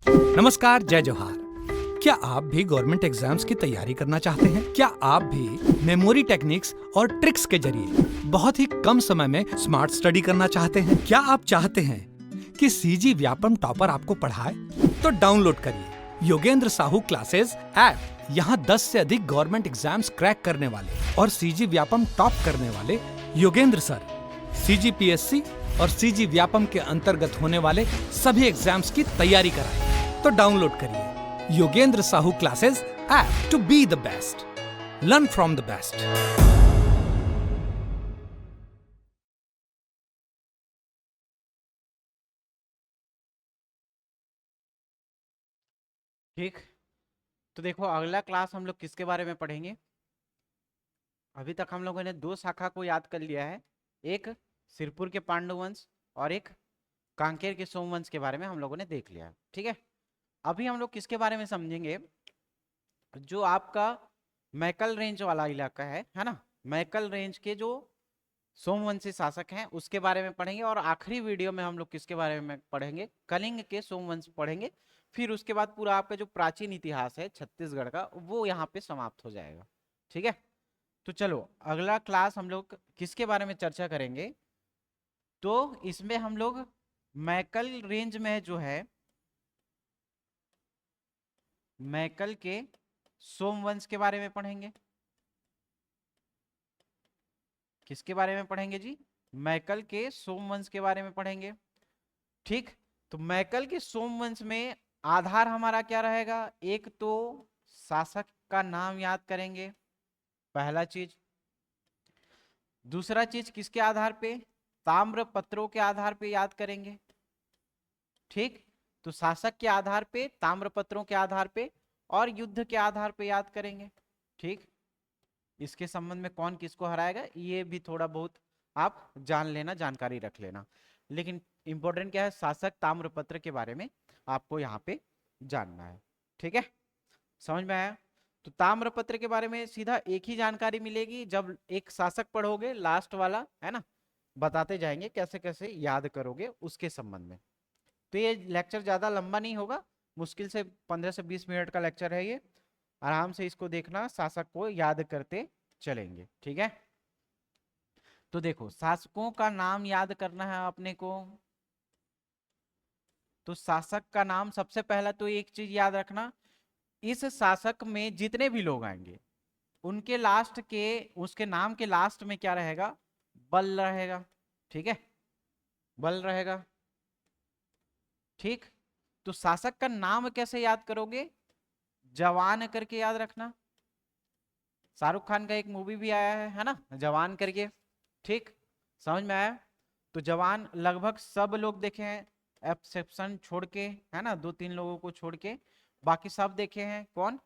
नमस्कार, जय जोहार। क्या आप भी गवर्नमेंट एग्जाम्स की तैयारी करना चाहते हैं? क्या आप भी मेमोरी टेक्निक्स और ट्रिक्स के जरिए बहुत ही कम समय में स्मार्ट स्टडी करना चाहते हैं? क्या आप चाहते हैं कि सीजी व्यापम टॉपर आपको पढ़ाए? तो डाउनलोड करिए योगेंद्र साहू क्लासेस ऐप। यहाँ 10 से अधिक गवर्नमेंट एग्जाम्स क्रैक करने वाले और सीजी व्यापम टॉप करने वाले योगेंद्र सर सीजीपीएससी और सीजी व्यापम के अंतर्गत होने वाले सभी एग्जाम्स की तैयारी कराएं। तो डाउनलोड करिए Yogendra Sahu classes app to be the best, learn from the best. ठीक। तो देखो, अगला क्लास हम लोग किसके बारे में पढ़ेंगे। अभी तक हम लोगों ने दो शाखा को याद कर लिया है, एक सिरपुर के पांडु वंश और एक कांकेर के सोमवंश के बारे में हम लोगों ने देख लिया है। ठीक है, अभी हम लोग किसके बारे में समझेंगे, जो आपका मैकल रेंज वाला इलाका है ना। मैकल रेंज के जो सोमवंशी शासक हैं उसके बारे में पढ़ेंगे, और आखिरी वीडियो में हम लोग किसके बारे में पढ़ेंगे, कलिंग के सोमवंश पढ़ेंगे। फिर उसके बाद पूरा आपका जो प्राचीन इतिहास है छत्तीसगढ़ का वो यहाँ पे समाप्त हो जाएगा। ठीक है, तो चलो अगला क्लास हम लोग किसके बारे में चर्चा करेंगे। तो इसमें हम लोग मैकल रेंज में जो है मैकल के सोमवंश के बारे में पढ़ेंगे। किसके बारे में पढ़ेंगे जी? मैकल के सोमवंश के बारे में पढ़ेंगे। ठीक, तो मैकल के सोमवंश में आधार हमारा क्या रहेगा, एक तो शासक का नाम याद करेंगे, पहला चीज। दूसरा चीज किसके आधार पे, ताम्र पत्रों के आधार पे याद करेंगे। ठीक, तो शासक के आधार पे, ताम्र पत्रों के आधार पे और युद्ध के आधार पे याद करेंगे। ठीक, इसके संबंध में कौन किसको हराएगा ये भी थोड़ा बहुत आप जान लेना, जानकारी रख लेना। लेकिन इंपॉर्टेंट क्या है, शासक ताम्रपत्र के बारे में आपको यहाँ पे जानना है। ठीक है, समझ में आया। तो ताम्रपत्र के बारे में सीधा एक ही जानकारी मिलेगी, जब एक शासक पढ़ोगे लास्ट वाला है ना, बताते जाएंगे कैसे कैसे याद करोगे उसके संबंध में। तो ये लेक्चर ज्यादा लंबा नहीं होगा, मुश्किल से 15 से 20 मिनट का लेक्चर है ये। आराम से इसको देखना, शासक को याद करते चलेंगे। ठीक है, तो देखो शासकों का नाम याद करना है अपने को। तो शासक का नाम सबसे पहला तो एक चीज याद रखना, इस शासक में जितने भी लोग आएंगे उनके लास्ट के, उसके नाम के लास्ट में क्या रहेगा, बल रहेगा। ठीक है, बल रहेगा। ठीक, तो शासक का नाम कैसे याद करोगे, जवान करके याद रखना। शाहरुख खान का एक मूवी भी आया है ना, जवान करके। ठीक, समझ में आया। तो जवान लगभग सब लोग देखे हैं, एक्सेप्शन छोड़ के, है ना, 2-3 लोगों को छोड़ के बाकी सब देखे हैं। कौन?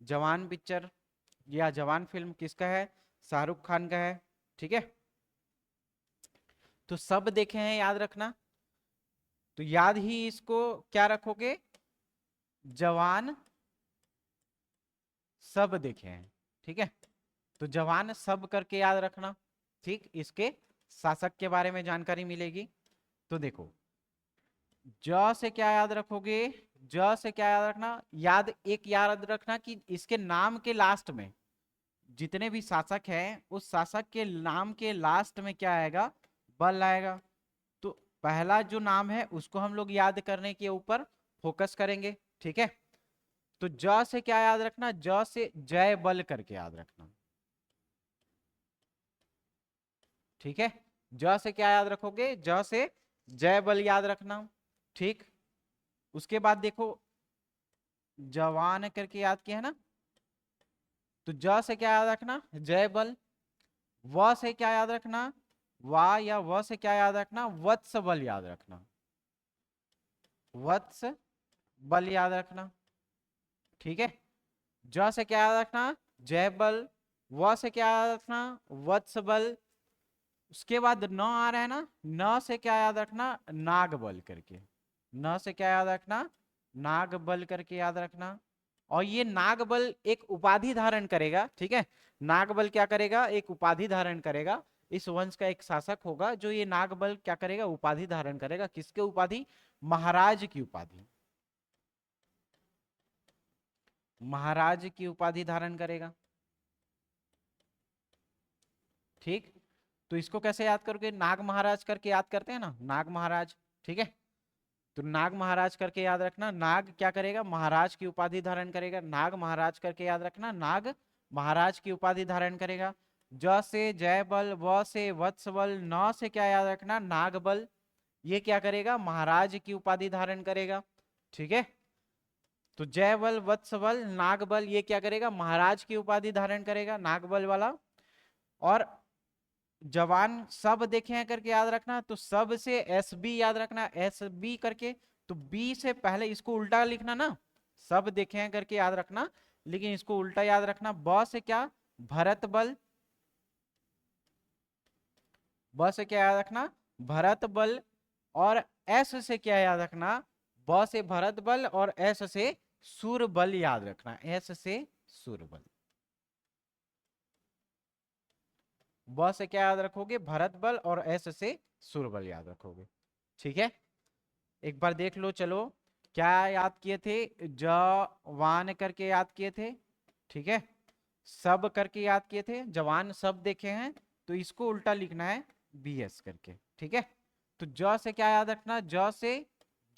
जवान पिक्चर या जवान फिल्म किसका है, शाहरुख खान का है। ठीक है, तो सब देखे हैं, याद रखना। तो याद ही इसको क्या रखोगे, जवान सब देखे हैं। ठीक है, तो जवान सब करके याद रखना। ठीक, इसके शासक के बारे में जानकारी मिलेगी। तो देखो, ज से क्या याद रखोगे, ज से क्या याद रखना, याद एक याद रखना कि इसके नाम के लास्ट में जितने भी शासक हैं उस शासक के नाम के लास्ट में क्या आएगा, बल आएगा। तो पहला जो नाम है उसको हम लोग याद करने के ऊपर फोकस करेंगे। ठीक है, तो ज से क्या याद रखना, ज से जय बल करके याद रखना। ठीक है, ज से क्या याद रखोगे, ज से जय बल याद रखना। ठीक, उसके बाद देखो जवान करके याद किया है ना, तो ज से क्या याद रखना, जय बल। व से क्या याद रखना, वा या व से क्या याद रखना, वत्स बल याद रखना। वत्स बल याद रखना। ठीक है, ज से क्या याद रखना, जय बल। व से क्या याद रखना, वत्स बल। उसके बाद न आ रहा है ना, न से क्या याद रखना, नाग बल करके। न से क्या याद रखना, नाग बल करके याद रखना। और ये नाग बल एक उपाधि धारण करेगा। ठीक है, नाग बल क्या करेगा, एक उपाधि धारण करेगा। इस वंश का एक शासक होगा जो ये नाग बल क्या करेगा, उपाधि धारण करेगा। किसके उपाधि, महाराज की उपाधि। महाराज की उपाधि धारण करेगा। ठीक, तो इसको कैसे याद करोगे? नाग महाराज करके याद करते हैं ना, नाग महाराज। ठीक है, तो नाग महाराज करके याद रखना। नाग क्या करेगा? महाराज की उपाधि धारण करेगा। नाग महाराज करके याद रखना, नाग महाराज की उपाधि धारण करेगा। ज से जय बल, व से वत्स बल, न से क्या याद रखना? नाग बल। ये क्या करेगा? महाराज की उपाधि धारण करेगा। ठीक है, तो जय बल, वत्स बल, नाग बल, ये क्या करेगा? महाराज की उपाधि धारण करेगा, नाग बल वाला। और जवान सब देखे हैं करके याद रखना, तो सब से एस बी याद रखना, एस बी करके। तो बी से पहले इसको उल्टा लिखना ना, सब देखे हैं करके याद रखना, लेकिन इसको उल्टा याद रखना। ब से क्या? भरत बल। ब से क्या याद रखना? भरत बल। और एस से क्या याद रखना? ब से भरत बल और एस से सूर बल याद रखना, एस से सूर बल। ब से क्या याद रखोगे? भरत बल, और एस से सूर बल याद रखोगे। ठीक है, एक बार देख लो। चलो, क्या याद किए थे? जवान करके याद किए थे। ठीक है, सब करके याद किए थे, जवान सब देखे हैं, तो इसको उल्टा लिखना है, बी एस करके। ठीक है, तो ज से क्या याद रखना? ज से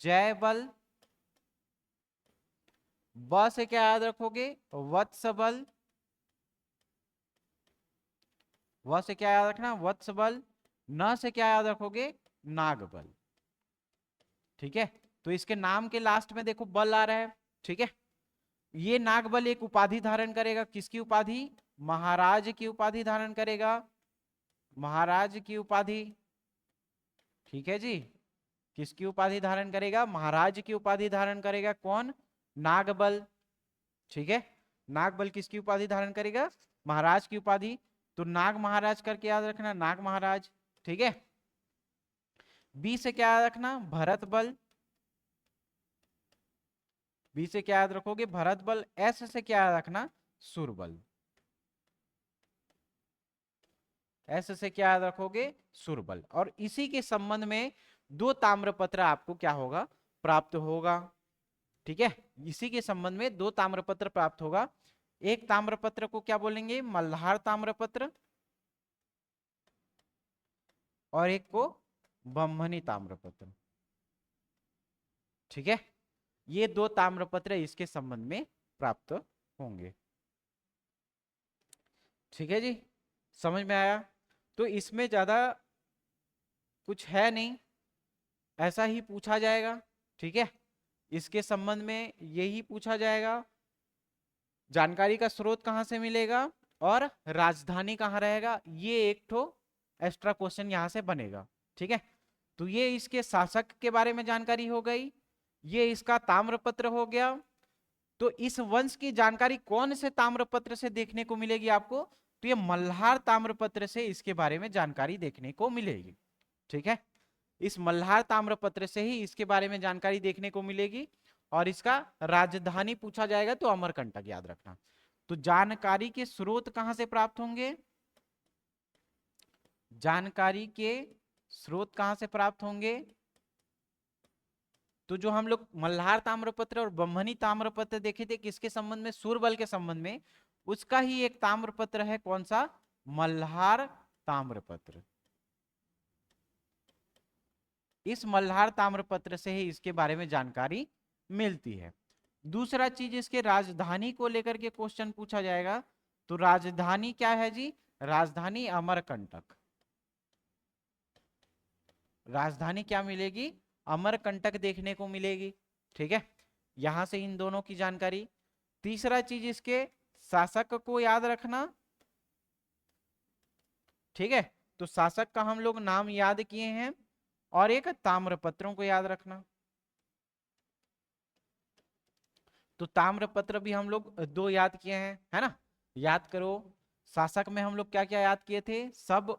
जय बल। ब से क्या याद रखोगे? वत्स बल। व से क्या याद रखना? वत्स बल। न से क्या याद रखोगे? नाग बल। ठीक है, तो इसके नाम के लास्ट में देखो बल आ रहा है। ठीक है, ये नागबल एक उपाधि धारण करेगा। किसकी उपाधि? महाराज की उपाधि धारण करेगा, महाराज की उपाधि। ठीक है जी, किसकी उपाधि धारण करेगा? महाराज की उपाधि धारण करेगा। कौन? नागबल। ठीक है, नागबल किसकी उपाधि धारण करेगा? महाराज की उपाधि। तो नाग महाराज करके याद रखना, नाग महाराज। ठीक है, बी से क्या याद रखना? भरत बल। बी से क्या याद रखोगे? भरत बल। एस से क्या याद रखना? सुरबल। एस से क्या याद रखोगे? सुरबल। और इसी के संबंध में दो ताम्रपत्र आपको क्या होगा? प्राप्त होगा। ठीक है, इसी के संबंध में दो ताम्रपत्र प्राप्त होगा। एक ताम्रपत्र को क्या बोलेंगे? मल्हार ताम्रपत्र, और एक को बम्हनी ताम्रपत्र। ठीक है, ये दो ताम्रपत्र इसके संबंध में प्राप्त होंगे। ठीक है जी, समझ में आया? तो इसमें ज्यादा कुछ है नहीं, ऐसा ही पूछा जाएगा। ठीक है, इसके संबंध में यही पूछा जाएगा, जानकारी का स्रोत कहां से मिलेगा और राजधानी कहां रहेगा, ये एक ठो एक्स्ट्रा क्वेश्चन यहां से बनेगा। ठीक है, तो ये इसके शासक के बारे में जानकारी हो गई, ये इसका ताम्रपत्र हो गया। तो इस वंश की जानकारी कौन से ताम्रपत्र से देखने को मिलेगी आपको? तो ये मल्हार ताम्रपत्र से इसके बारे में जानकारी देखने को मिलेगी। ठीक है, इस मल्हार ताम्रपत्र से ही इसके बारे में जानकारी देखने को मिलेगी। और इसका राजधानी पूछा जाएगा तो अमरकंटक याद रखना। तो जानकारी के स्रोत कहां से प्राप्त होंगे? जानकारी के स्रोत कहां से प्राप्त होंगे? तो जो हम लोग मल्हार ताम्रपत्र और ब्रह्मणी ताम्रपत्र देखे थे किसके संबंध में? सूरबल के संबंध में। उसका ही एक ताम्रपत्र है, कौन सा? मल्हार ताम्रपत्र। इस मल्हार ताम्रपत्र से ही इसके बारे में जानकारी मिलती है। दूसरा चीज, इसके राजधानी को लेकर के क्वेश्चन पूछा जाएगा। तो राजधानी क्या है जी? राजधानी अमरकंटक। राजधानी क्या मिलेगी? अमरकंटक देखने को मिलेगी। ठीक है, यहां से इन दोनों की जानकारी। तीसरा चीज, इसके शासक को याद रखना। ठीक है, तो शासक का हम लोग नाम याद किए हैं, और एक ताम्रपत्रों को याद रखना। तो ताम्रपत्र भी हम लोग दो याद किए हैं, है ना? याद करो, शासक में हम लोग क्या क्या याद किए थे? सब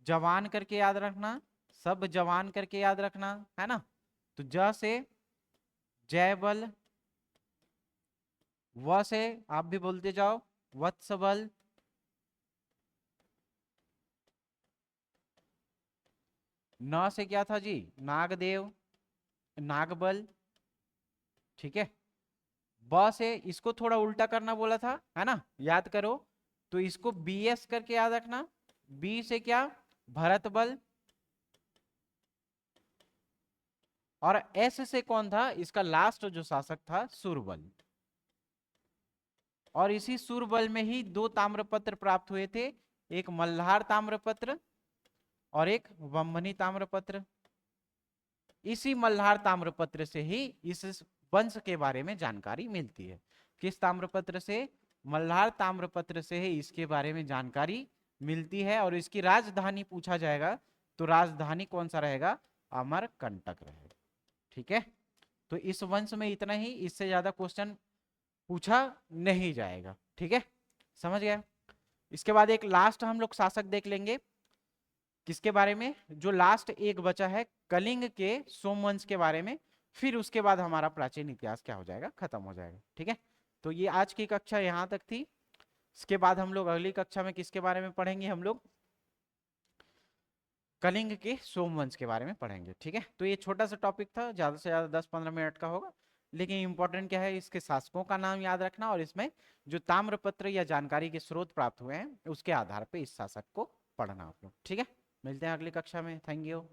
जवान करके याद रखना, सब जवान करके याद रखना, है ना? तो ज से जयबल, व से आप भी बोलते जाओ वत्सबल, न से क्या था जी? नागदेव, नागबल। ठीक है, ब से इसको थोड़ा उल्टा करना बोला था, है ना, याद करो। तो इसको बी एस करके याद रखना। बी से क्या, भरत बल, और एस से कौन था, इसका लास्ट जो शासक था सूरबल। और इसी सूरबल में ही दो ताम्रपत्र प्राप्त हुए थे, एक मल्हार ताम्रपत्र और एक वंभनी ताम्रपत्र। इसी मल्हार ताम्रपत्र से ही इस वंश के बारे में जानकारी मिलती है। किस ताम्रपत्र से, मल्हार ताम्रपत्र से ही इसके बारे में जानकारी मिलती है। और इसकी राजधानी पूछा जाएगा तो राजधानी कौन सा रहेगा, अमरकंटक रहेगा। ठीक है, तो इस वंश में इतना ही, इससे ज्यादा क्वेश्चन पूछा नहीं जाएगा। ठीक है, समझ गया। इसके बाद एक लास्ट हम लोग शासक देख लेंगे, किसके बारे में, जो लास्ट एक बचा है कलिंग के सोमवंश के बारे में। फिर उसके बाद हमारा प्राचीन इतिहास क्या हो जाएगा, खत्म हो जाएगा। ठीक है, तो ये आज की कक्षा यहाँ तक थी। इसके बाद हम लोग अगली कक्षा में किसके बारे में पढ़ेंगे, हम लोग कलिंग के सोमवंश के बारे में पढ़ेंगे। ठीक है, तो ये छोटा सा टॉपिक था, ज्यादा से ज्यादा 10-15 मिनट का होगा, लेकिन इंपॉर्टेंट क्या है, इसके शासकों का नाम याद रखना और इसमें जो ताम्रपत्र या जानकारी के स्रोत प्राप्त हुए हैं उसके आधार पर इस शासक को पढ़ना आप लोग। ठीक है, मिलते हैं अगली कक्षा में। Thank you.